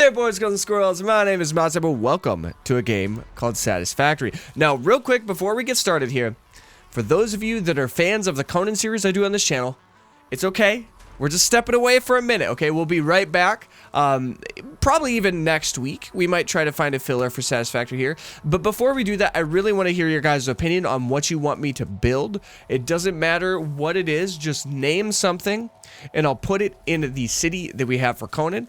there, boys, girls, and squirrels. My name is Modstab, and welcome to a game called Satisfactory. Now, real quick, before we get started here, for those of you that are fans of the Conan series I do on this channel, it's okay. We're just stepping away for a minute, okay? We'll be right back. Probably even next week. We might try to find a filler for Satisfactory here. But before we do that, I really want to hear your guys' opinion on what you want me to build. It doesn't matter what it is. Just name something, and I'll put it in the city that we have for Conan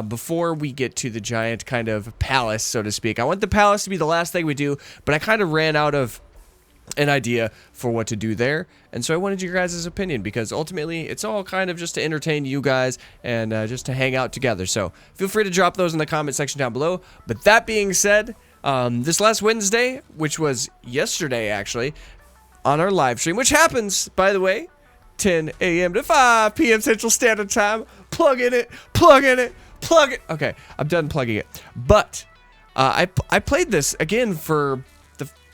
before we get to the giant kind of palace, so to speak. I want the palace to be the last thing we do, but I kind of ran out of an idea for what to do there, and so I wanted your guys' opinion, because ultimately it's all kind of just to entertain you guys and just to hang out together. So feel free to drop those in the comment section down below. But that being said, this last Wednesday, which was yesterday actually, on our live stream, which happens, by the way, 10 a.m. to 5 p.m. Central Standard Time. Plug in it, plug in it, plug it. Okay, I'm done plugging it. But I played this again for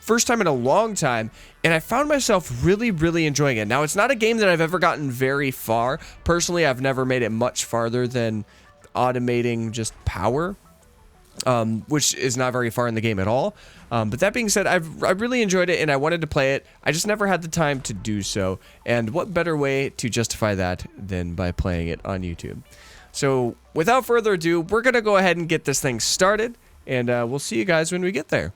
first time in a long time, and I found myself really enjoying it. Now, it's not a game that I've ever gotten very far. Personally, I've never made it much farther than automating just power, which is not very far in the game at all. But that being said, I really enjoyed it, and I wanted to play it. I just never had the time to do so, and what better way to justify that than by playing it on YouTube? So, without further ado, we're going to go ahead and get this thing started, and we'll see you guys when we get there.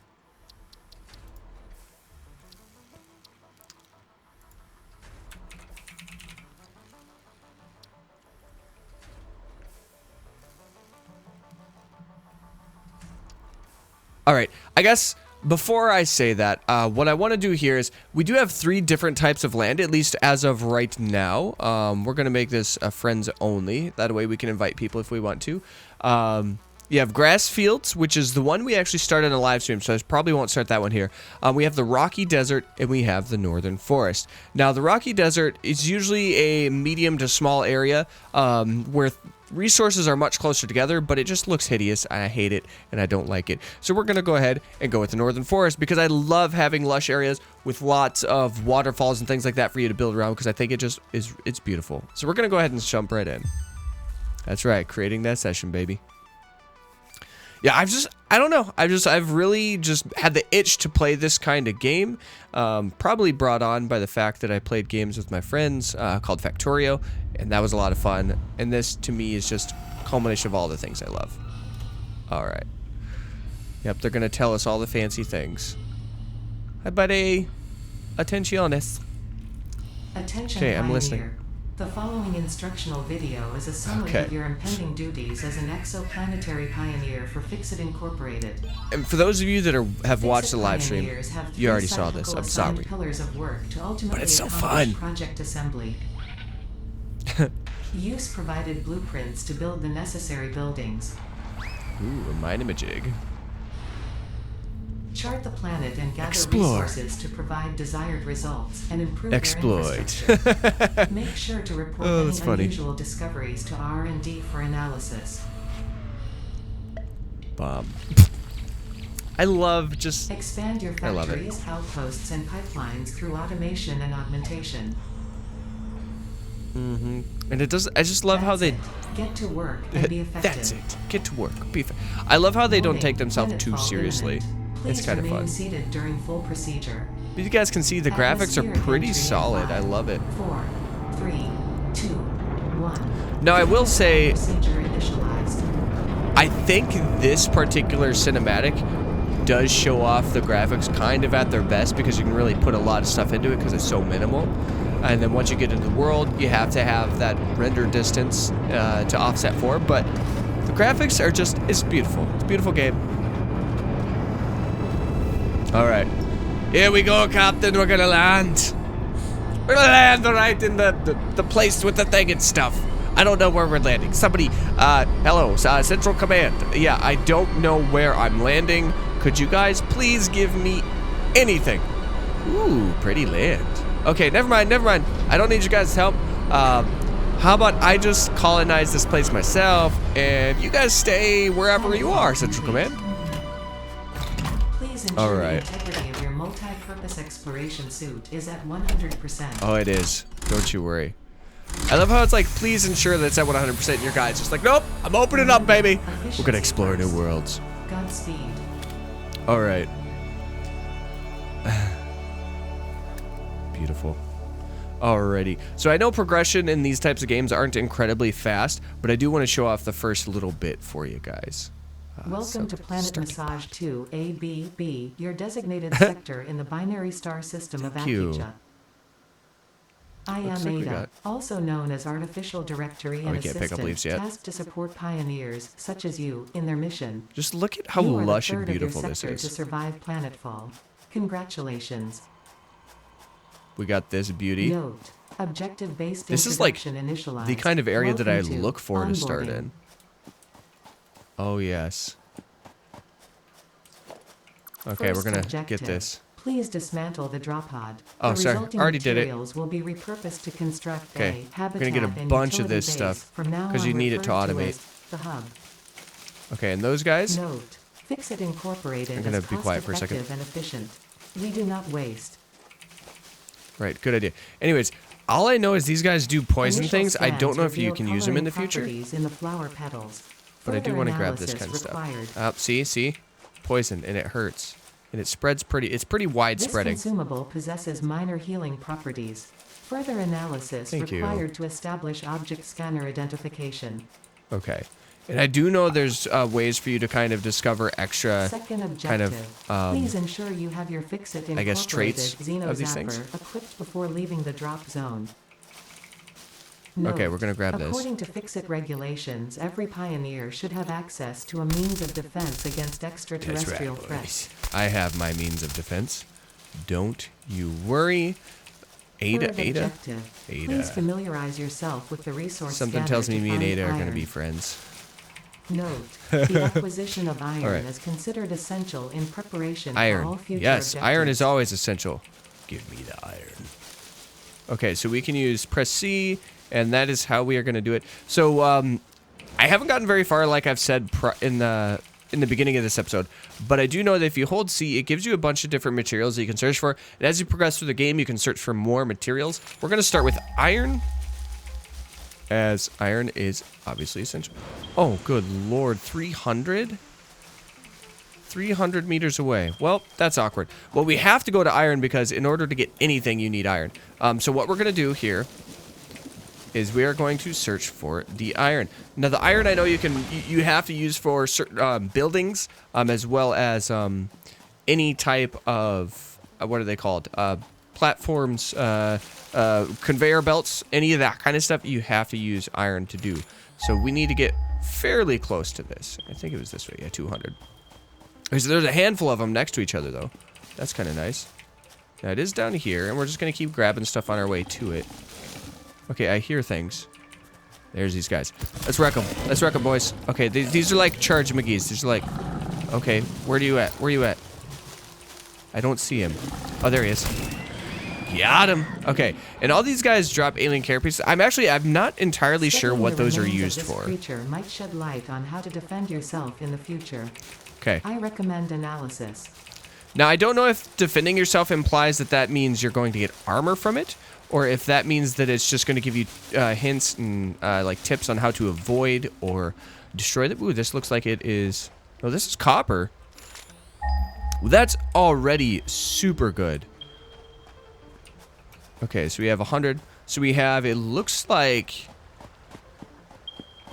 Alright, I guess before I say that, what I want to do here is, we do have 3 different types of land, at least as of right now. We're going to make this friends only, that way we can invite people if we want to. You have grass fields, which is the one we actually started in a live stream, so I probably won't start that one here. We have the rocky desert, and we have the northern forest. Now, the rocky desert is usually a medium to small area where resources are much closer together, but it just looks hideous, and I hate it, and I don't like it. So we're going to go ahead and go with the northern forest, because I love having lush areas with lots of waterfalls and things like that for you to build around, because I think it just is, it's beautiful. So we're going to go ahead and jump right in. That's right, creating that session, baby. Yeah, I don't know. I've really just had the itch to play this kind of game. Probably brought on by the fact that I played games with my friends called Factorio, and that was a lot of fun. And this, to me, is just a culmination of all the things I love. All right. Yep, they're going to tell us all the fancy things. Hi, buddy. Attentiones. Attention, okay, I'm pioneer. listening. The following instructional video is a summary of your impending duties as an exoplanetary pioneer for Fixit Incorporated. And for those of you that have watched the live stream, you already saw this. I'm sorry. Pillars of work to ultimately but it's so accomplish fun. Project assembly. Use provided blueprints to build the necessary buildings. Ooh, a mine-a-majig. Chart the planet and gather Explore. resources to provide desired results and improve Exploit. their infrastructure. Make sure to report any funny. unusual discoveries to R&D for analysis. Bomb. I love just... Expand your I love it. factories, outposts, and pipelines through automation and augmentation. And it does. I just love how they... Get to work and be effective. That's it. Get to work. I love how they don't take themselves too Planetfall seriously. imminent. It's Please kind of remain fun. seated during full procedure. But you guys can see the graphics are Atmospheric pretty entry in solid. 5, I love it. 4, 3, 2, 1. Now, I will say, Procedure initialized. I think this particular cinematic does show off the graphics kind of at their best, because you can really put a lot of stuff into it because it's so minimal. And then once you get into the world, you have to have that render distance to offset for. But the graphics are just, it's beautiful. It's a beautiful game. All right. Here we go, Captain. We're going to land. We're going to land right in the place with the thing and stuff. I don't know where we're landing. Somebody, hello, Central Command. Yeah, I don't know where I'm landing. Could you guys please give me anything? Ooh, pretty land. Okay, never mind. I don't need you guys' help. How about I just colonize this place myself, and you guys stay wherever you are, Central Command. Please ensure the integrity of your multi-purpose exploration suit is at 100%. Oh, it is. Don't you worry. I love how it's like, please ensure that it's at 100%. And your guy's just like, nope, I'm opening up, baby. We're gonna explore new worlds. Godspeed. All right. Beautiful. Alrighty. So I know progression in these types of games aren't incredibly fast, but I do want to show off the first little bit for you guys. Welcome to Planet Massage 2 ABB, your designated sector in the binary star system of Akicha. I am Ada, also known as Artificial Directory and Assistant, tasked to support pioneers, such as you, in their mission. Just look at how lush and beautiful this is. To survive planetfall. Congratulations. We got this beauty. Note, objective-based this is like initialized. The kind of area that I look for onboarding. To start in. Oh, yes. Okay, we're gonna get this. Please dismantle the drop pod. Oh, sorry. Already did it. Will be repurposed to construct okay, we're gonna get a bunch of this stuff because you need it to automate. The hub. Okay, and those guys. Note, Fix-It Incorporated. I'm gonna be quiet for a second. And efficient. We do not waste. Right, good idea. Anyways, all I know is these guys do poison things. I don't know if you can use them in the future. In the flower petals. But I do want to grab this kind of stuff. See? Poison, and it hurts. And it spreads it's pretty wide spreading. This consumable possesses minor healing properties. Further analysis required to establish object scanner identification. Okay. And I do know there's ways for you to kind of discover extra Second objective. kind of please ensure you have your Fix-It Incorporated, I guess, traits of these things equipped before leaving the drop zone. Note, okay, we're gonna grab this. According to Fix-It regulations, every pioneer should have access to a means of defense against extraterrestrial threats. I have my means of defense. Don't you worry. Ada. Please familiarize yourself with the resource. Something tells me and Ada are gonna be friends. Note, the acquisition of iron is considered essential in preparation for all future yes, objectives. iron is always essential. Give me the iron. Okay, so we can use press C, and that is how we are going to do it. So I haven't gotten very far, like I've said in the beginning of this episode, but I do know that if you hold C, it gives you a bunch of different materials that you can search for, and as you progress through the game, you can search for more materials. We're going to start with iron, as iron is obviously essential. Oh, good lord, 300? 300 meters away. Well, that's awkward. Well, we have to go to iron because in order to get anything, you need iron. So what we're going to do here is we are going to search for the iron. Now, the iron I know you have to use for certain buildings, as well as any type of, what are they called? Platforms, conveyor belts, any of that kind of stuff, you have to use iron to do. So we need to get fairly close to this. I think it was this way, yeah, 200. There's a handful of them next to each other, though. That's kind of nice. Now, it is down here, and we're just going to keep grabbing stuff on our way to it. Okay, I hear things. There's these guys. Let's wreck them. Let's wreck them, boys. Okay, these are like Charge McGee's. These are like... Okay, where are you at? Where are you at? I don't see him. Oh, there he is. Got him. Okay, and all these guys drop alien carapaces. I'm not entirely sure what those are used for. This creature might shed light on how to defend yourself in the future. Okay. I recommend analysis. Now, I don't know if defending yourself implies that means you're going to get armor from it, or if that means that it's just going to give you hints and like tips on how to avoid or destroy them. Ooh, this looks like it is... Oh, this is copper. Well, that's already super good. Okay, so we have 100. So we have, it looks like...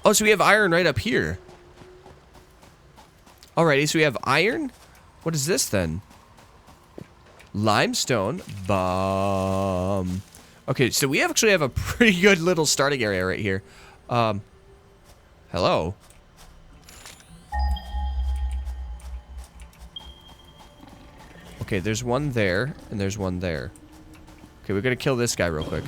Oh, so we have iron right up here. Alrighty, so we have iron. What is this then? Limestone. Bomb. Okay, so we actually have a pretty good little starting area right here. Hello. Okay, there's one there, and there's one there. Okay, we gotta kill this guy real quick.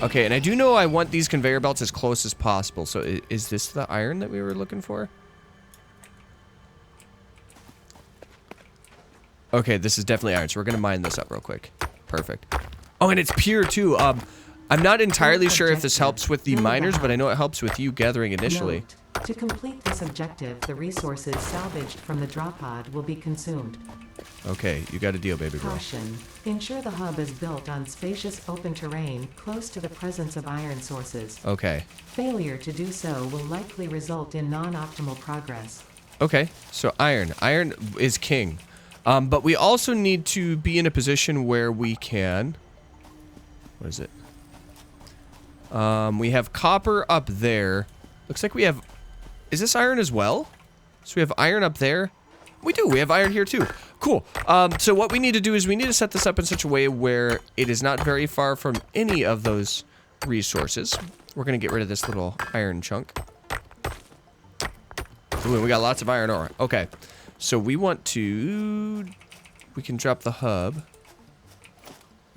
Okay, and I do know I want these conveyor belts as close as possible. So is this the iron that we were looking for? Okay, this is definitely iron, so we're gonna mine this up real quick. Perfect. Oh, and it's pure too. I'm not entirely sure if this helps with the miners, but I know it helps with you gathering initially. Note, To complete this objective, the resources salvaged from the drop pod will be consumed. Okay, you got a deal, baby girl. Caution. Ensure the hub is built on spacious open terrain close to the presence of iron sources. Okay. Failure to do so will likely result in non-optimal progress. Okay, so iron. Iron is king. But we also need to be in a position where we can... What is it? We have copper up there. Looks like we have... Is this iron as well? So we have iron up there. We do. We have iron here too. Cool. So what we need to do is we need to set this up in such a way where it is not very far from any of those resources. We're going to get rid of this little iron chunk. Ooh, and we got lots of iron ore. Okay. So we want to... We can drop the hub.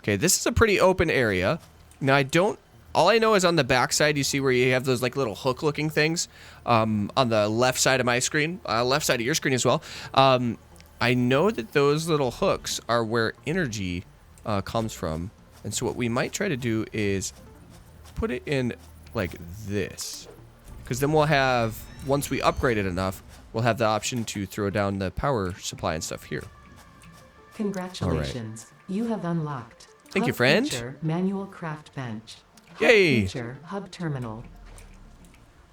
Okay, this is a pretty open area. Now I don't... All I know is on the back side, you see where you have those like little hook-looking things on the left side of my screen, left side of your screen as well. I know that those little hooks are where energy comes from. And so what we might try to do is put it in like this. Because then we'll have, once we upgrade it enough, we'll have the option to throw down the power supply and stuff here. Congratulations. You have unlocked. Thank you, Hub friend. Feature, manual craft bench. Hub Yay. Feature, hub terminal.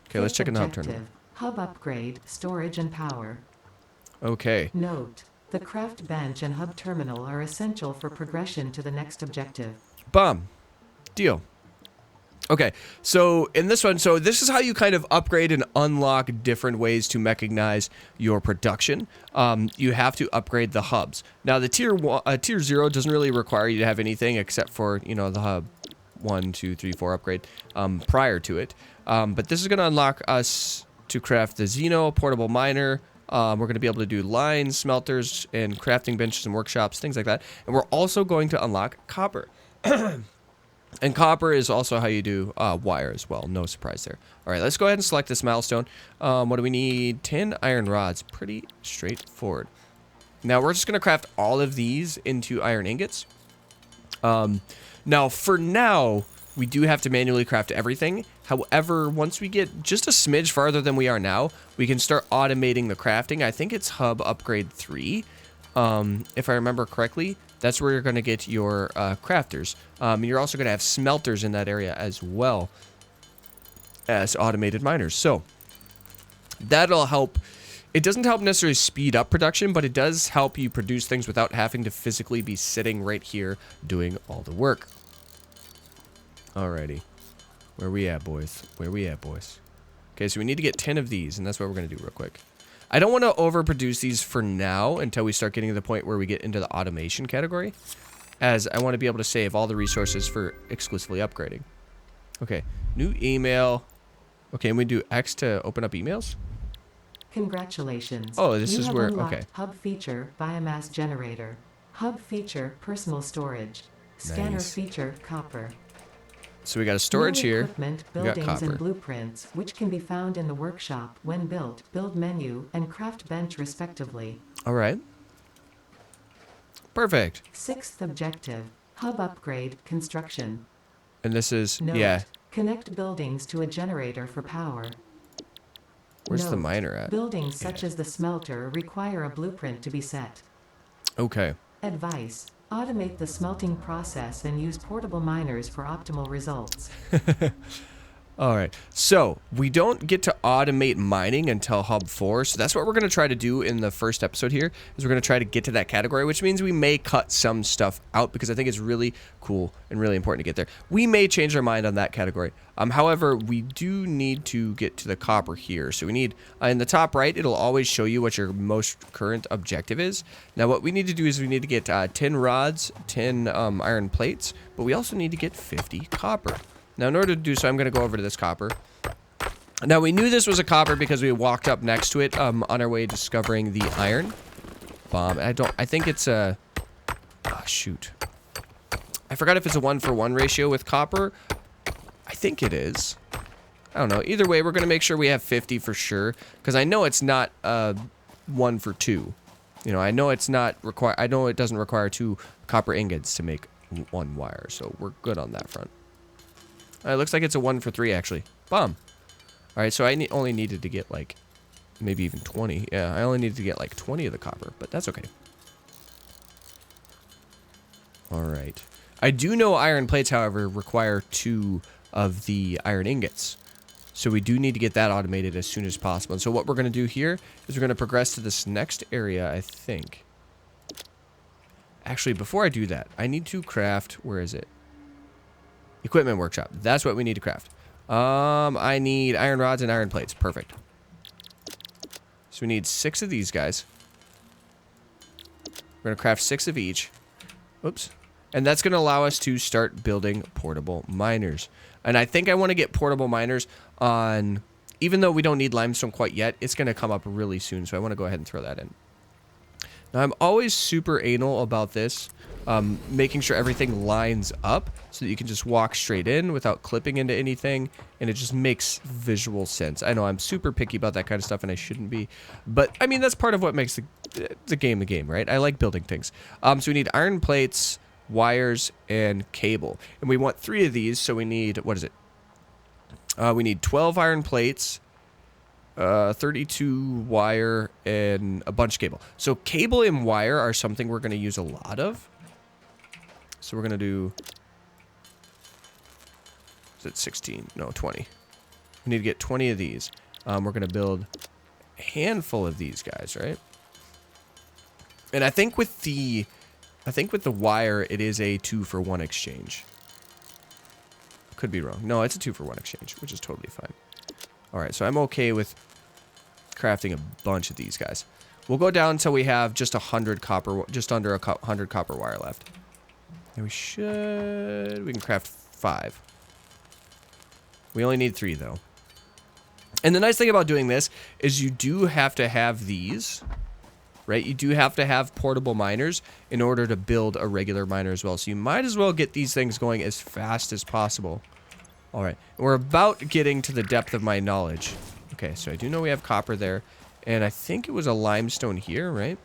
Okay, let's check in the hub Objective, terminal. Hub upgrade, storage and power. Okay. Note, the craft bench and hub terminal are essential for progression to the next objective. Bomb. Deal. Okay, so in this one, so this is how you kind of upgrade and unlock different ways to mechanize your production. You have to upgrade the hubs. Now, the tier 0 doesn't really require you to have anything except for, you know, the hub 1, 2, 3, 4 upgrade prior to it. But this is going to unlock us to craft the Xeno portable miner. We're going to be able to do lines, smelters, and crafting benches and workshops, things like that. And we're also going to unlock copper. And copper is also how you do wire as well. No surprise there. All right, let's go ahead and select this milestone. What do we need? 10 iron rods. Pretty straightforward. Now, we're just going to craft all of these into iron ingots. Now, for now, we do have to manually craft everything. However, once we get just a smidge farther than we are now, we can start automating the crafting. I think it's hub upgrade 3, if I remember correctly. That's where you're going to get your crafters. You're also going to have smelters in that area as well as automated miners. So that'll help. It doesn't help necessarily speed up production, but it does help you produce things without having to physically be sitting right here doing all the work. Alrighty. Where we at, boys? Where we at, boys? Okay, so we need to get 10 of these, and that's what we're going to do real quick. I don't want to overproduce these for now until we start getting to the point where we get into the automation category, as I want to be able to save all the resources for exclusively upgrading. Okay, new email. Okay, and we do X to open up emails? Congratulations. Oh, this is where, unlocked okay. Hub feature, biomass generator. Hub feature, personal storage. Scanner Nice. feature, copper. So we got a storage New here. Equipment, We got buildings, and copper. blueprints, which can be found in the workshop when built, build menu, and craft bench respectively. All right. Perfect. Sixth objective, hub upgrade, construction. And this is, Note, yeah. connect buildings to a generator for power. Where's the Note, miner at? Buildings such as the smelter require a blueprint to be set. Okay. Advice, automate the smelting process and use portable miners for optimal results. All right, so we don't get to automate mining until Hub 4, so that's what we're going to try to do in the first episode here, is we're going to try to get to that category, which means we may cut some stuff out because I think it's really cool and really important to get there. We may change our mind on that category. However, we do need to get to the copper here, so we need, in the top right, it'll always show you what your most current objective is. Now, what we need to do is we need to get 10 rods, 10 iron plates, but we also need to get 50 copper. Now, in order to do so, I'm going to go over to this copper. Now, we knew this was a copper because we walked up next to it on our way discovering the iron bomb. I think it's a... Oh, shoot. I forgot if it's a 1-for-1 ratio with copper. I think it is. I don't know. Either way, we're going to make sure we have 50 for sure, because I know it's not 1-for-2. You know, I know it's not require. I know it doesn't require 2 copper ingots to make 1 wire, so we're good on that front. It looks like it's a 1-for-3, actually. Bomb. All right, so I only needed to get like maybe even 20. Yeah, I only needed to get like 20 of the copper, but that's okay. All right. I do know iron plates, however, require 2 of the iron ingots. So we do need to get that automated as soon as possible. And so what we're going to do here is we're going to progress to this next area, I think. Actually, before I do that, I need to craft, where is it? Equipment workshop. That's what we need to craft. I need iron rods and iron plates. Perfect. So we need 6 of these guys. We're going to craft 6 of each. Oops. And that's going to allow us to start building portable miners. And I think I want to get portable miners on, even though we don't need limestone quite yet, it's going to come up really soon. So I want to go ahead and throw that in. Now, I'm always super anal about this, making sure everything lines up so that you can just walk straight in without clipping into anything, and it just makes visual sense. I know I'm super picky about that kind of stuff, and I shouldn't be, but I mean, that's part of what makes the game, right? I like building things. So we need iron plates, wires, and cable, and we want 3 of these, so we need, what is it? We need 12 iron plates, 32 wire, and a bunch of cable. So cable and wire are something we're going to use a lot of. So we're going to do, is it 16? No, 20. We need to get 20 of these. We're going to build a handful of these guys, right? And I think with the wire, it is a 2-for-1 exchange. Could be wrong. No, it's a 2-for-1 exchange, which is totally fine. All right, so I'm okay with crafting a bunch of these guys. We'll go down until we have just 100 copper, just under 100 copper wire left. And we can craft 5. We only need 3 though. And the nice thing about doing this is you do have to have these, right? You do have to have portable miners in order to build a regular miner as well. So you might as well get these things going as fast as possible. All right, we're about getting to the depth of my knowledge. Okay, so I do know we have copper there, and I think it was a limestone here, right?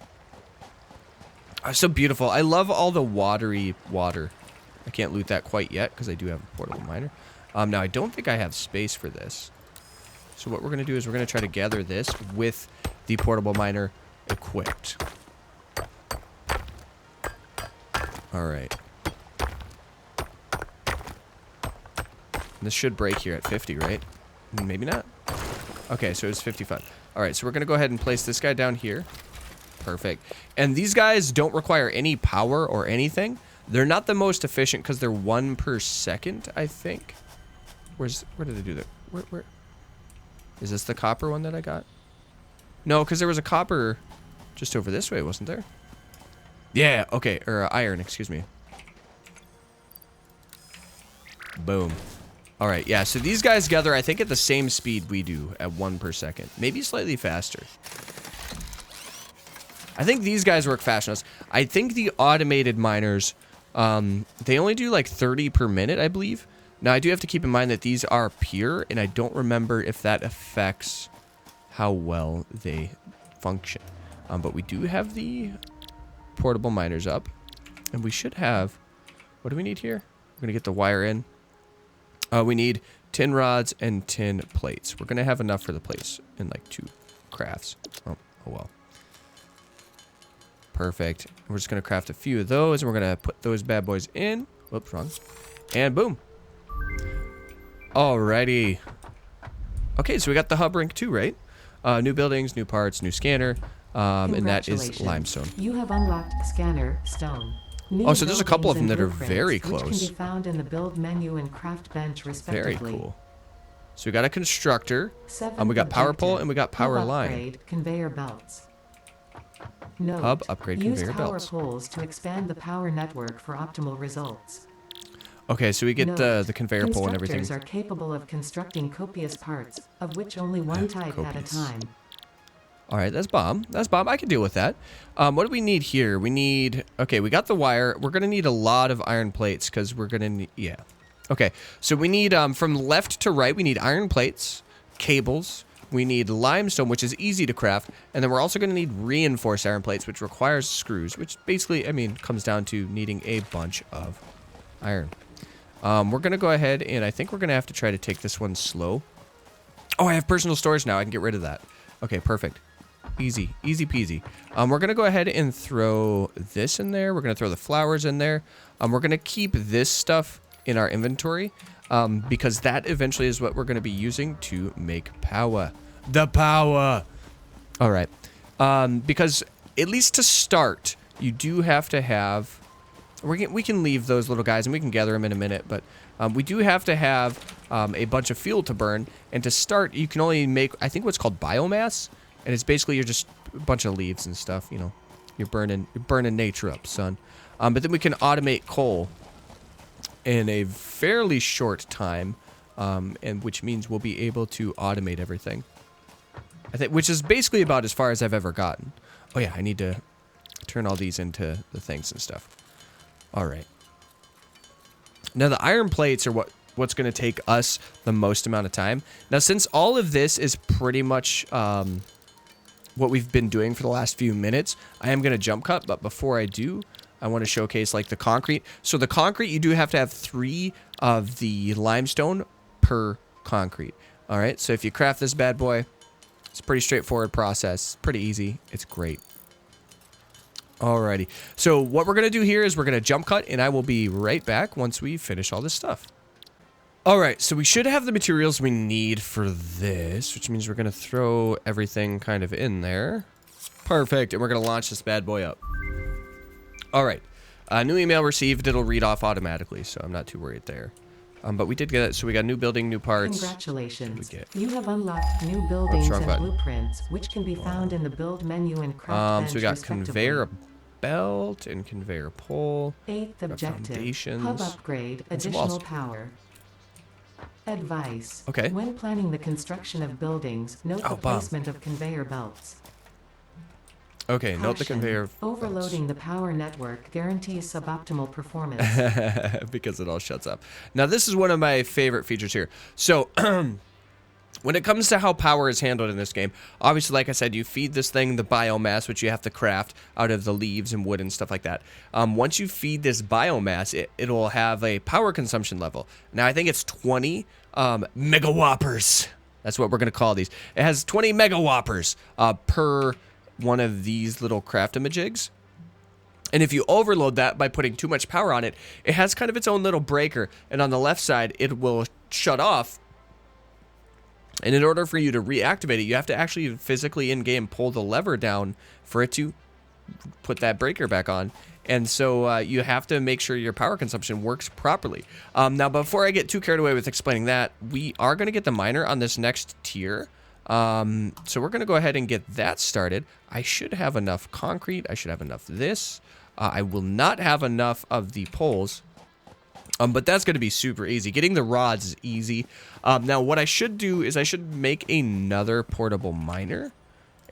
Oh, so beautiful. I love all the watery water. I can't loot that quite yet because I do have a portable miner. Now, I don't think I have space for this. So what we're going to do is we're going to try to gather this with the portable miner equipped. All right. This should break here at 50, right? Maybe not. Okay, so it's 55. All right, so we're going to go ahead and place this guy down here. Perfect. And these guys don't require any power or anything. They're not the most efficient because they're 1 per second, I think. Where did I do that? Where? Is this the copper one that I got? No, because there was a copper just over this way, wasn't there? Yeah, okay. Or iron, excuse me. Boom. All right, yeah, so these guys gather, I think, at the same speed we do at 1 per second. Maybe slightly faster. I think these guys work faster than us. I think the automated miners, they only do like 30 per minute, I believe. Now, I do have to keep in mind that these are pure, and I don't remember if that affects how well they function. But we do have the portable miners up, and we should have, what do we need here? We're going to get the wire in. We need tin rods and tin plates. We're going to have enough for the plates in like 2 crafts. Oh well. Perfect. We're just going to craft a few of those, and we're going to put those bad boys in. Whoops, wrong. And boom. Alrighty. Okay, so we got the hub rank 2, right? New buildings, new parts, new scanner, and that is limestone. You have unlocked scanner stone. Oh, so there's a couple of them that are very close. Which can be found in the build menu and craft bench, respectively. Very cool. So we got a constructor, we got power pole, and we got power line. Conveyor belts. Note, Hub upgrade conveyor belts. Use power poles to expand the power network for optimal results. Okay, so we get the conveyor pole and everything. Constructors are capable of constructing copious parts, of which only one type at a time. All right, that's bomb. That's bomb. I can deal with that. What do we need here? We need... Okay, we got the wire. We're going to need a lot of iron plates because we're going to need... Yeah. Okay, so we need... from left to right, we need iron plates, cables. We need limestone, which is easy to craft. And then we're also going to need reinforced iron plates, which requires screws, which basically, I mean, comes down to needing a bunch of iron. We're going to go ahead, and I think we're going to have to try to take this one slow. Oh, I have personal storage now. I can get rid of that. Okay, perfect. Easy. Easy peasy. We're going to go ahead and throw this in there. We're going to throw the flowers in there. We're going to keep this stuff in our inventory because that eventually is what we're going to be using to make power. The power! All right. Because at least to start, you do have to have... We can leave those little guys and we can gather them in a minute, but we do have to have a bunch of fuel to burn. And to start, you can only make, I think, what's called biomass. And it's basically you're just a bunch of leaves and stuff, you know. You're burning nature up, son. But then we can automate coal in a fairly short time, and which means we'll be able to automate everything. I think, which is basically about as far as I've ever gotten. Oh yeah, I need to turn all these into the things and stuff. All right. Now the iron plates are what's going to take us the most amount of time. Now since all of this is pretty much what we've been doing for the last few minutes, I am going to jump cut, but before I do, I want to showcase like the concrete. So the concrete, you do have to have 3 of the limestone per concrete. All right, so if you craft this bad boy, it's a pretty straightforward process. Pretty easy. It's great. Alrighty, so what we're going to do here is we're going to jump cut, and I will be right back once we finish all this stuff. Alright, so we should have the materials we need for this, which means we're going to throw everything kind of in there. Perfect, and we're going to launch this bad boy up. Alright, new email received. It'll read off automatically, so I'm not too worried there. But we did get it, so we got new building, new parts. Congratulations. You have unlocked new buildings and blueprints, which can be found in the build menu and craft bench, so we got conveyor belt and conveyor pole. 8th objective, hub upgrade, additional power. Advice. Okay. When planning the construction of buildings, note the placement of conveyor belts. Okay, note the conveyor belts. Overloading the power network guarantees suboptimal performance. Because it all shuts up. Now, this is one of my favorite features here. So, when it comes to how power is handled in this game, obviously, like I said, you feed this thing the biomass, which you have to craft out of the leaves and wood and stuff like that. Once you feed this biomass, it'll have a power consumption level. Now, I think it's 20 mega whoppers. That's what we're going to call these. It has 20 mega whoppers per one of these little craft-a-majigs. And if you overload that by putting too much power on it, it has kind of its own little breaker. And on the left side, it will shut off. And in order for you to reactivate it, you have to actually physically in-game pull the lever down for it to put that breaker back on. And so you have to make sure your power consumption works properly. Now, before I get too carried away with explaining that, we are going to get the miner on this next tier. So we're going to go ahead and get that started. I should have enough concrete. I should have enough of this. I will not have enough of the poles. But that's going to be super easy. Getting the rods is easy. Now, what I should do is I should make another portable miner.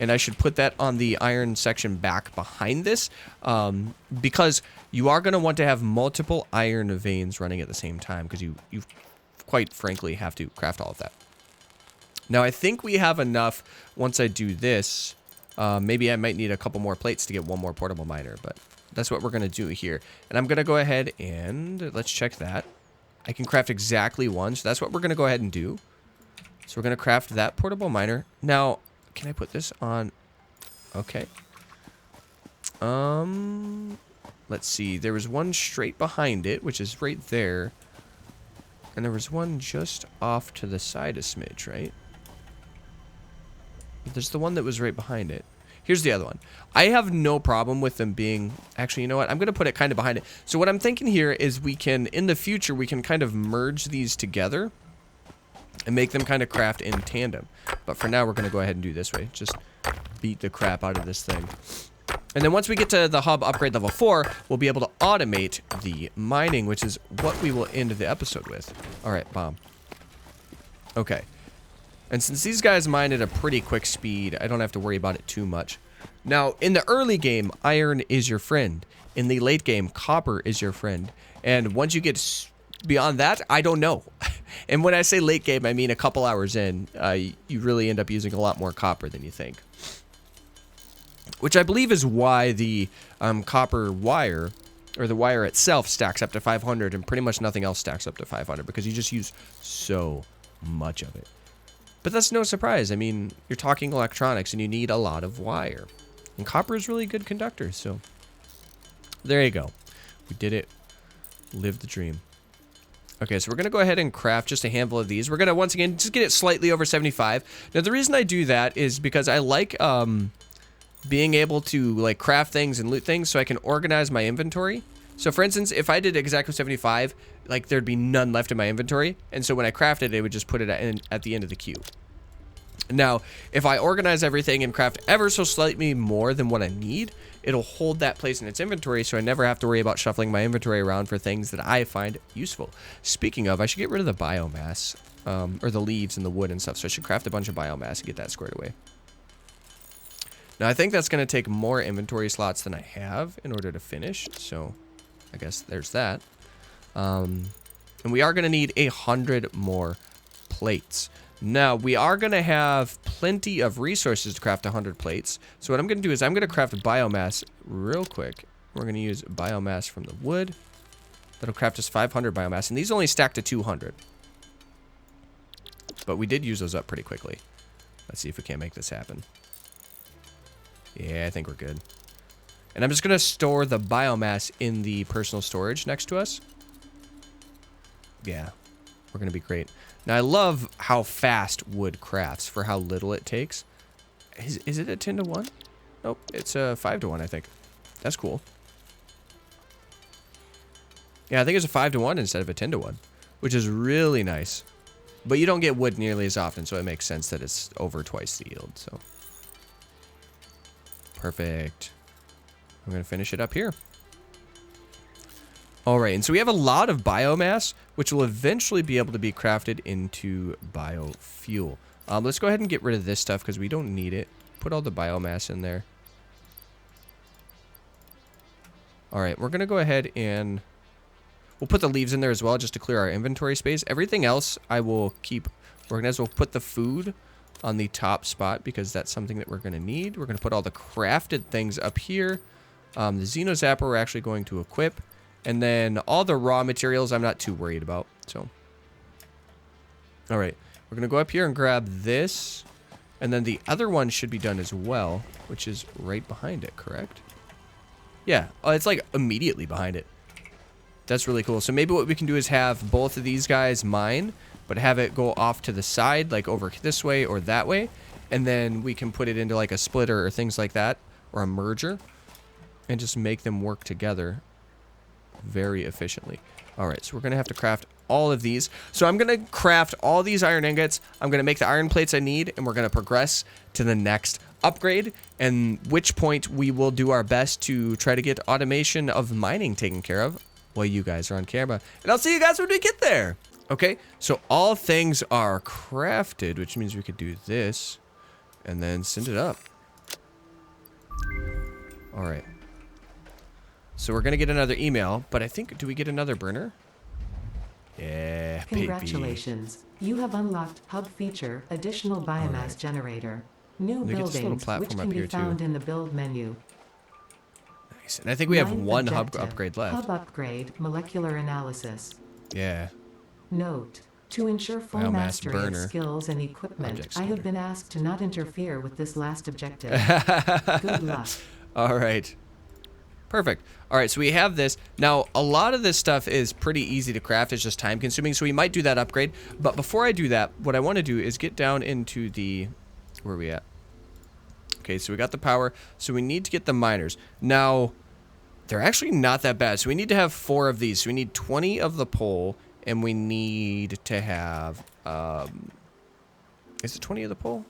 And I should put that on the iron section back behind this. Because you are going to want to have multiple iron veins running at the same time. Because you quite frankly have to craft all of that. Now, I think we have enough once I do this. Maybe I might need a couple more plates to get one more portable miner. But that's what we're going to do here. And I'm going to go ahead and let's check that. I can craft exactly one. So that's what we're going to go ahead and do. So we're going to craft that portable miner. Now, can I put this on? Okay. Let's see. There was one straight behind it, which is right there. And there was one just off to the side a smidge, right? There's the one that was right behind it. Here's the other one. I have no problem with them being... Actually, you know what? I'm going to put it kind of behind it. So what I'm thinking here is we can, in the future, we can kind of merge these together and make them kind of craft in tandem. But for now, we're going to go ahead and do this way. Just beat the crap out of this thing. And then once we get to the hub upgrade level 4, we'll be able to automate the mining, which is what we will end the episode with. All right, bomb. Okay. And since these guys mine at a pretty quick speed, I don't have to worry about it too much. Now, in the early game, iron is your friend. In the late game, copper is your friend. And once you get beyond that, I don't know. And when I say late game, I mean a couple hours in, you really end up using a lot more copper than you think. Which I believe is why the copper wire, or the wire itself, stacks up to 500, and pretty much nothing else stacks up to 500, because you just use so much of it. But that's no surprise. I mean, you're talking electronics and you need a lot of wire. And copper is really a good conductor, so there you go. We did it. Live the dream. Okay, so we're going to go ahead and craft just a handful of these. We're going to, once again, just get it slightly over 75. Now, the reason I do that is because I like being able to, like, craft things and loot things so I can organize my inventory. So, for instance, if I did exactly 75, like, there'd be none left in my inventory. And so when I crafted it would just put it at the end of the queue. Now, if I organize everything and craft ever so slightly more than what I need, it'll hold that place in its inventory, so I never have to worry about shuffling my inventory around for things that I find useful. Speaking of, I should get rid of the biomass, or the leaves and the wood and stuff, so I should craft a bunch of biomass and get that squared away. Now, I think that's going to take more inventory slots than I have in order to finish, so I guess there's that. And we are going to need 100 more plates. Now, we are going to have plenty of resources to craft 100 plates. So what I'm going to do is I'm going to craft biomass real quick. We're going to use biomass from the wood. That'll craft us 500 biomass. And these only stack to 200. But we did use those up pretty quickly. Let's see if we can't make this happen. Yeah, I think we're good. And I'm just going to store the biomass in the personal storage next to us. Yeah, we're going to be great. Now, I love how fast wood crafts for how little it takes. Is it a 10 to 1? Nope, it's a 5 to 1, I think. That's cool. Yeah, I think it's a 5 to 1 instead of a 10 to 1, which is really nice. But you don't get wood nearly as often, so it makes sense that it's over twice the yield, so. Perfect. I'm going to finish it up here. All right, and so we have a lot of biomass, which will eventually be able to be crafted into biofuel. Let's go ahead and get rid of this stuff because we don't need it. Put all the biomass in there. All right, we're going to go ahead and we'll put the leaves in there as well just to clear our inventory space. Everything else I will keep organized. We'll put the food on the top spot because that's something that we're going to need. We're going to put all the crafted things up here. The Xeno Zapper we're actually going to equip. And then all the raw materials I'm not too worried about. So, all right. We're going to go up here and grab this. And then the other one should be done as well, which is right behind it, correct? Yeah. Oh, it's like immediately behind it. That's really cool. So maybe what we can do is have both of these guys mine, but have it go off to the side, like over this way or that way. And then we can put it into like a splitter or things like that, or a merger, and just make them work together very efficiently. All right, so we're going to have to craft all of these. So I'm going to craft all these iron ingots. I'm going to make the iron plates I need, and we're going to progress to the next upgrade, and which point we will do our best to try to get automation of mining taken care of while you guys are on camera. And I'll see you guys when we get there. Okay, so all things are crafted, which means we could do this and then send it up. All right. So we're going to get another email, but I think, do we get another burner? Yeah, Congratulations. baby. You have unlocked Hub Feature, Additional Biomass Generator. New buildings, which can be found in the build menu. Nice. And I think we have one objective, hub upgrade left. Hub upgrade, molecular analysis. Yeah. Note. To ensure full Biomass mastery burner. of skills and equipment, I have been asked to not interfere with this last objective. Good luck. All right. Perfect. All right, so we have this. Now, a lot of this stuff is pretty easy to craft. It's just time consuming, so we might do that upgrade. But before I do that, what I want to do is get down into the... Where are we at? Okay, so we got the power. So we need to get the miners. Now, they're actually not that bad. So we need to have 4 of these. So we need 20 of the pole, and we need to have... is it 20 of the pole?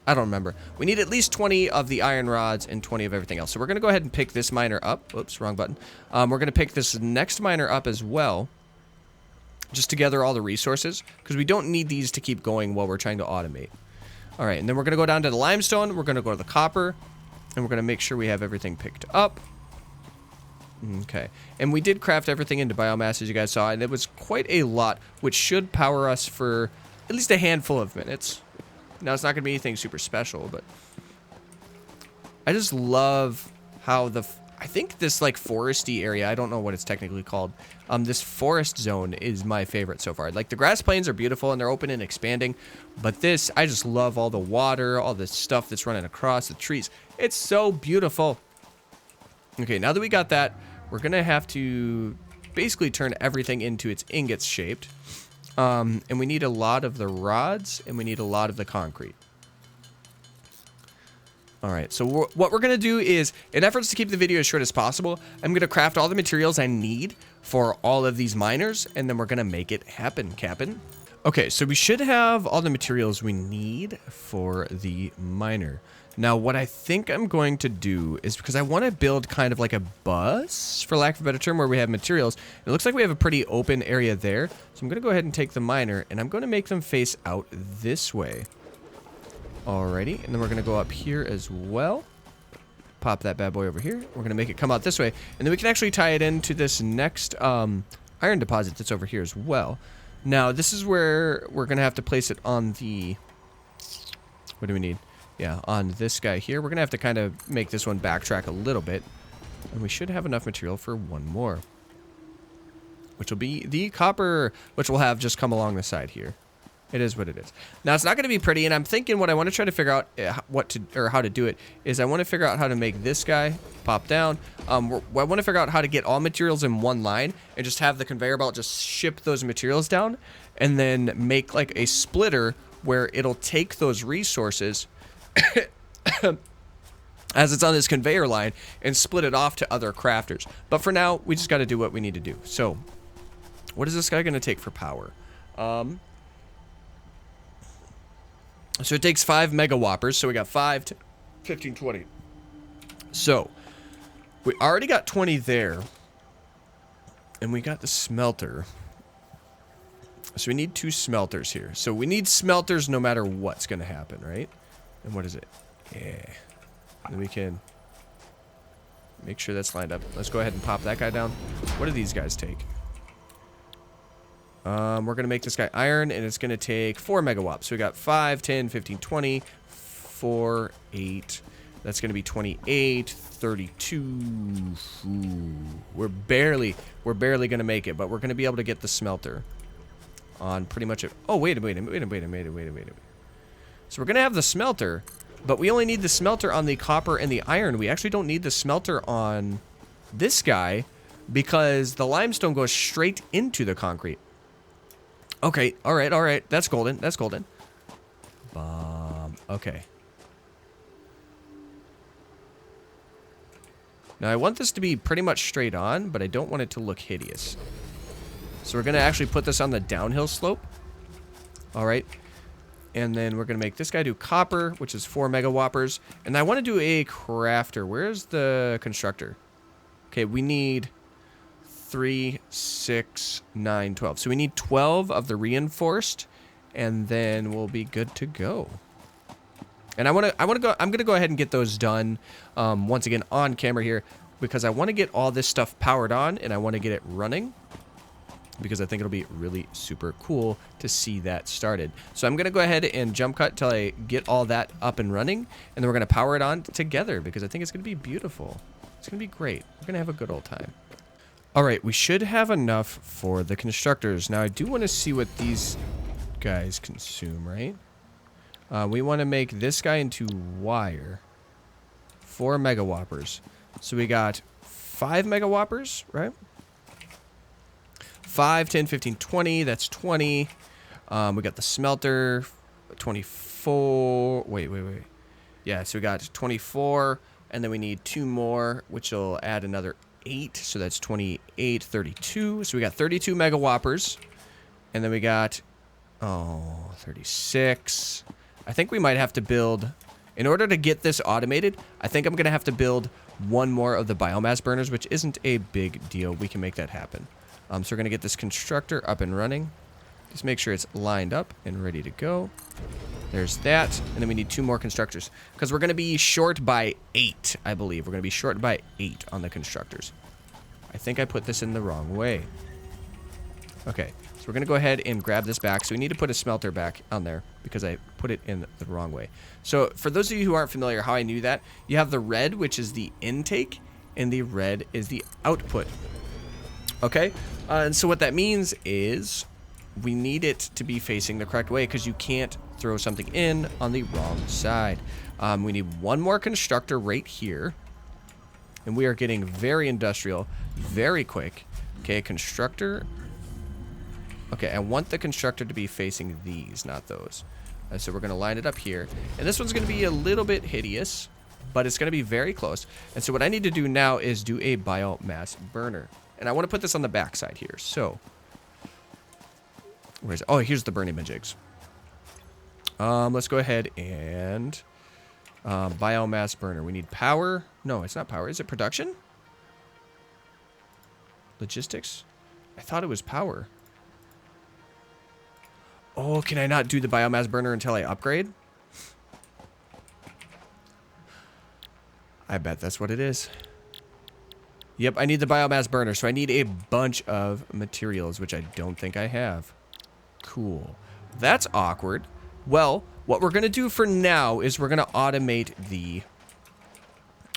I don't remember. We need at least 20 of the iron rods and 20 of everything else. So we're going to go ahead and pick this miner up. Whoops, wrong button. We're going to pick this next miner up as well, just to gather all the resources, because we don't need these to keep going while we're trying to automate. All right, and then we're going to go down to the limestone. We're going to go to the copper, and we're going to make sure we have everything picked up. Okay, and we did craft everything into biomass, as you guys saw, and it was quite a lot, which should power us for at least a handful of minutes. Now, it's not going to be anything super special, but I just love how I think this like foresty area, I don't know what it's technically called. This forest zone is my favorite so far. Like the grass plains are beautiful and they're open and expanding, but this, I just love all the water, all the stuff that's running across the trees. It's so beautiful. Okay, now that we got that, we're gonna have to basically turn everything into its ingots shaped. And we need a lot of the rods and we need a lot of the concrete. Alright, so what we're going to do is, in efforts to keep the video as short as possible, I'm going to craft all the materials I need for all of these miners, and then we're going to make it happen, Captain. Okay, so we should have all the materials we need for the miner. Now, what I think I'm going to do is, because I want to build kind of like a bus, for lack of a better term, where we have materials. It looks like we have a pretty open area there, so I'm going to go ahead and take the miner, and I'm going to make them face out this way. Alrighty, and then we're going to go up here as well. Pop that bad boy over here. We're going to make it come out this way. And then we can actually tie it into this next iron deposit that's over here as well. Now, this is where we're going to have to place it on the... What do we need? Yeah, on this guy here. We're going to have to kind of make this one backtrack a little bit. And we should have enough material for one more. Which will be the copper, which we'll have just come along the side here. It is what it is. Now, it's not going to be pretty, and I'm thinking what I want to try to figure out how to do it is I want to figure out how to make this guy pop down. I want to figure out how to get all materials in one line and just have the conveyor belt just ship those materials down and then make like a splitter where it'll take those resources as it's on this conveyor line and split it off to other crafters. But for now, we just got to do what we need to do. So, what is this guy going to take for power? So it takes 5 mega whoppers. So we got 5, 10, 15, 20. So we already got 20 there. And we got the smelter. So we need 2 smelters here. So we need smelters no matter what's going to happen, right? And what is it? Yeah. And we can make sure that's lined up. Let's go ahead and pop that guy down. What do these guys take? We're going to make this guy iron, and it's going to take 4 megawatts. So we got 5, 10, 15, 20, 4, 8. That's going to be 28, 32. Ooh, we're barely going to make it, but we're going to be able to get the smelter on pretty much it. Oh, wait a minute. So we're going to have the smelter, but we only need the smelter on the copper and the iron. We actually don't need the smelter on this guy because the limestone goes straight into the concrete. Okay, all right. That's golden. Bomb. Okay. Now, I want this to be pretty much straight on, but I don't want it to look hideous. So we're going to actually put this on the downhill slope. All right. And then we're going to make this guy do copper, which is 4 mega whoppers. And I want to do a crafter. Where's the constructor? Okay, we need 3, 6, 9, 12. So we need 12 of the reinforced, and then we'll be good to go. And I'm gonna go ahead and get those done once again on camera here because I want to get all this stuff powered on and I want to get it running because I think it'll be really super cool to see that started. So I'm gonna go ahead and jump cut till I get all that up and running, and then we're gonna power it on together because I think it's gonna be beautiful. It's gonna be great. We're gonna have a good old time. Alright, we should have enough for the constructors. Now, I do want to see what these guys consume, right? We want to make this guy into wire. 4 mega whoppers. So we got 5 mega whoppers, right? 5, 10, 15, 20. That's 20. We got the smelter. 24. Wait. Yeah, so we got 24. And then we need 2 more, which will add another 8, so that's 28, 32. So we got 32 mega whoppers. And then we got, 36. I think we might have to build, in order to get this automated, I think I'm going to have to build 1 more of the biomass burners, which isn't a big deal. We can make that happen. So we're going to get this constructor up and running. Just make sure it's lined up and ready to go. There's that. And then we need 2 more constructors. Because we're going to be short by 8, I believe. We're going to be short by 8 on the constructors. I think I put this in the wrong way. Okay. So we're going to go ahead and grab this back. So we need to put a smelter back on there because I put it in the wrong way. So for those of you who aren't familiar how I knew that, you have the red, which is the intake, and the red is the output. Okay, and so what that means is we need it to be facing the correct way because you can't throw something in on the wrong side. We need one more constructor right here, and we are getting very industrial very quick. Okay, constructor. Okay, I want the constructor to be facing these, not those. So we're going to line it up here, and this one's going to be a little bit hideous, but it's going to be very close. And so what I need to do now is do a biomass burner. And I want to put this on the back side here. So, where's, oh, here's the burning majigs. Let's go ahead and biomass burner. We need power. No, it's not power. Is it production? Logistics? I thought it was power. Oh, can I not do the biomass burner until I upgrade? I bet that's what it is. Yep, I need the biomass burner, so I need a bunch of materials, which I don't think I have. Cool. That's awkward. Well, what we're going to do for now is we're going to automate the...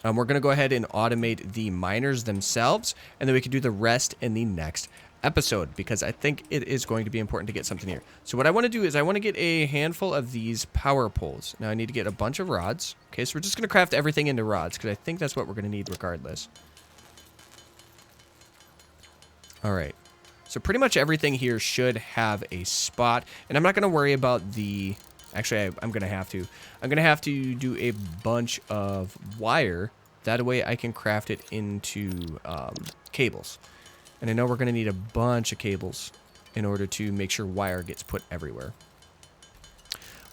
we're going to go ahead and automate the miners themselves, and then we can do the rest in the next episode, because I think it is going to be important to get something here. So what I want to do is I want to get a handful of these power poles. Now I need to get a bunch of rods. Okay, so we're just going to craft everything into rods, because I think that's what we're going to need regardless. Alright, so pretty much everything here should have a spot, and I'm not going to worry about the... Actually, I'm going to have to. I'm going to have to do a bunch of wire. That way I can craft it into cables. And I know we're going to need a bunch of cables in order to make sure wire gets put everywhere.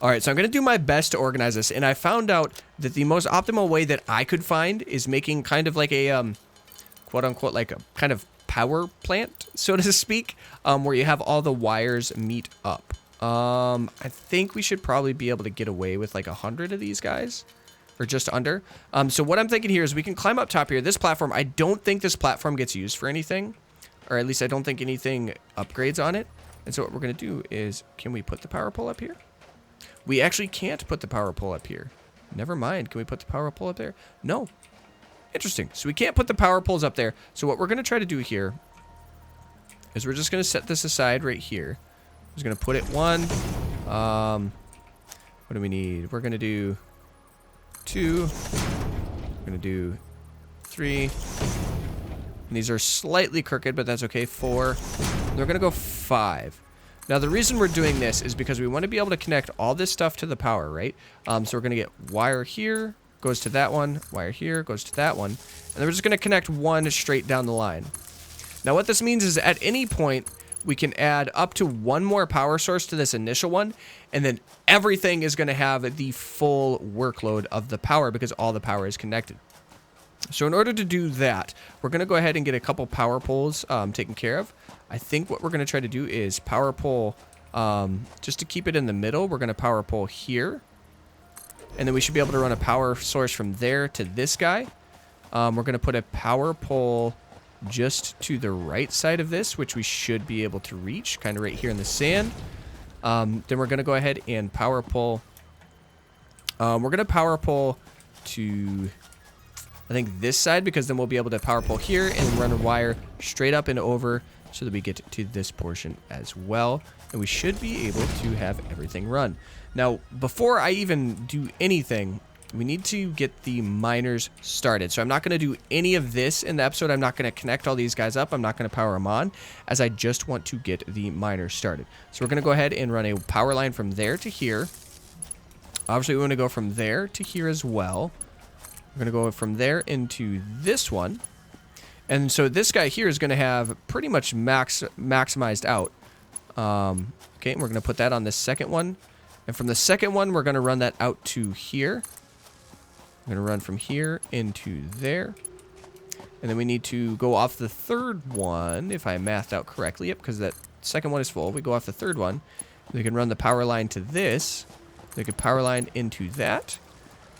Alright, so I'm going to do my best to organize this, and I found out that the most optimal way that I could find is making kind of like a, quote-unquote, like a kind of power plant, so to speak, where you have all the wires meet up. I think we should probably be able to get away with like 100 of these guys, or just under. So what I'm thinking here is we can climb up top here. This platform, I don't think this platform gets used for anything, or at least I don't think anything upgrades on it. And so what we're going to do is, can we put the power pole up here? We actually can't put the power pole up here. Never mind. Can we put the power pole up there? No. Interesting. So we can't put the power poles up there. So what we're going to try to do here is we're just going to set this aside right here. I'm just going to put it one. What do we need? We're going to do 2. We're going to do 3. And these are slightly crooked, but that's okay. 4. And we're going to go 5. Now, the reason we're doing this is because we want to be able to connect all this stuff to the power, right? So we're going to get wire here. Goes to that one, wire here, goes to that one, and then we're just going to connect one straight down the line. Now what this means is at any point we can add up to one more power source to this initial one, and then everything is going to have the full workload of the power because all the power is connected. So in order to do that, we're going to go ahead and get a couple power poles taken care of. I think what we're going to try to do is power pole, just to keep it in the middle, we're going to power pole here. And then we should be able to run a power source from there to this guy. We're going to put a power pole just to the right side of this, which we should be able to reach, kind of right here in the sand. Then we're going to go ahead and power pole. We're going to power pole to, I think, this side, because then we'll be able to power pole here and run a wire straight up and over so that we get to this portion as well. And we should be able to have everything run. Now, before I even do anything, we need to get the miners started. So I'm not going to do any of this in the episode. I'm not going to connect all these guys up. I'm not going to power them on, as I just want to get the miners started. So we're going to go ahead and run a power line from there to here. Obviously, we want to go from there to here as well. We're going to go from there into this one. And so this guy here is going to have pretty much maximized out. Okay, and we're going to put that on the second one. And from the second one, we're going to run that out to here. We're going to run from here into there. And then we need to go off the third one, if I mathed out correctly. Yep, because that second one is full. We go off the third one. We can run the power line to this. We can power line into that.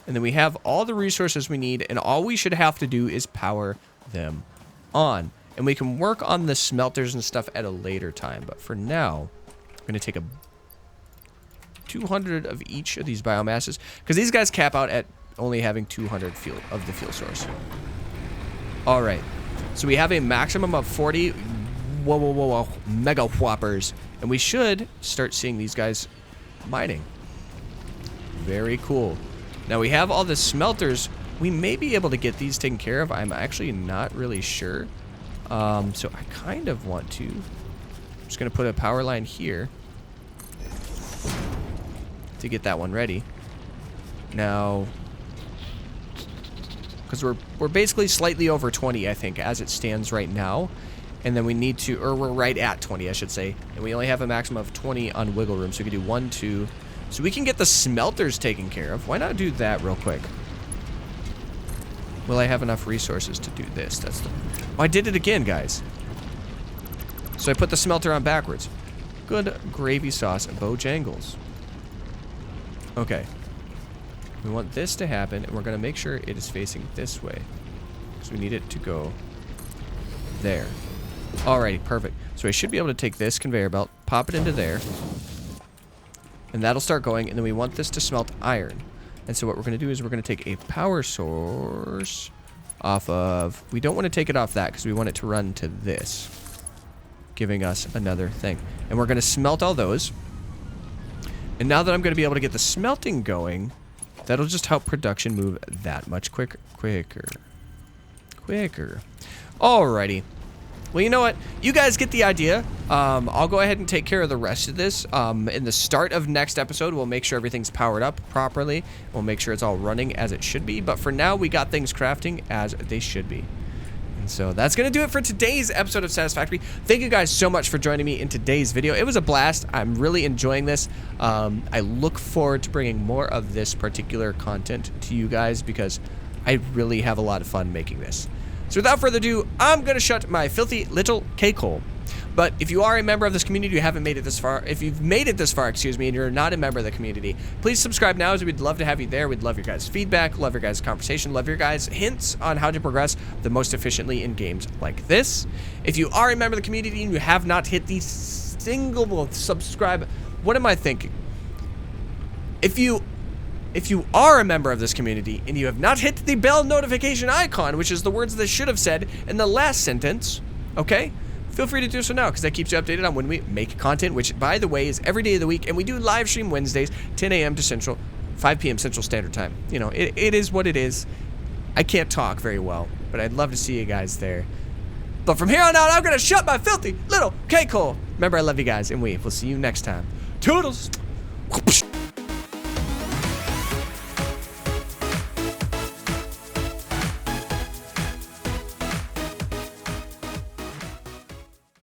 And then we have all the resources we need. And all we should have to do is power them on. And we can work on the smelters and stuff at a later time. But for now, I'm going to take a 200 of each of these biomasses, because these guys cap out at only having 200 fuel of the fuel source. All right. So we have a maximum of 40 mega whoppers. And we should start seeing these guys mining. Very cool. Now we have all the smelters. We may be able to get these taken care of. I'm actually not really sure. So I kind of want to. I'm just going to put a power line here to get that one ready. Now, because we're basically slightly over 20, I think, as it stands right now. And then we need to, or we're right at 20, I should say. And we only have a maximum of 20 on wiggle room. So we can do 1, 2. So we can get the smelters taken care of. Why not do that real quick? Will I have enough resources to do this? That's the... Oh, I did it again, guys. So I put the smelter on backwards. Good gravy sauce and Bojangles. Okay. We want this to happen, and we're going to make sure it is facing this way. Because we need it to go there. Alrighty, perfect. So I should be able to take this conveyor belt, pop it into there, and that'll start going, and then we want this to smelt iron. And so what we're going to do is we're going to take a power source off of... We don't want to take it off that because we want it to run to this, giving us another thing. And we're going to smelt all those. And now that I'm going to be able to get the smelting going, that'll just help production move that much quicker. Alrighty. Well, you know what? You guys get the idea. I'll go ahead and take care of the rest of this. In the start of next episode, we'll make sure everything's powered up properly. We'll make sure it's all running as it should be. But for now, we got things crafting as they should be. And so that's going to do it for today's episode of Satisfactory. Thank you guys so much for joining me in today's video. It was a blast. I'm really enjoying this. I look forward to bringing more of this particular content to you guys because I really have a lot of fun making this. So without further ado, I'm going to shut my filthy little cake hole. But if you are a member of this community, you haven't made it this far, if you've made it this far, excuse me, and you're not a member of the community, please subscribe now, as we'd love to have you there. We'd love your guys' feedback, love your guys' conversation, love your guys' hints on how to progress the most efficiently in games like this. If you are a member of the community and you have not hit the single subscribe, what am I thinking? If you are a member of this community and you have not hit the bell notification icon, which is the words that should have said in the last sentence, okay? Feel free to do so now because that keeps you updated on when we make content, which, by the way, is every day of the week. And we do live stream Wednesdays, 10 a.m. to Central, 5 p.m. Central Standard Time. You know, it is what it is. I can't talk very well, but I'd love to see you guys there. But from here on out, I'm going to shut my filthy little cake hole. Remember, I love you guys, and we will see you next time. Toodles!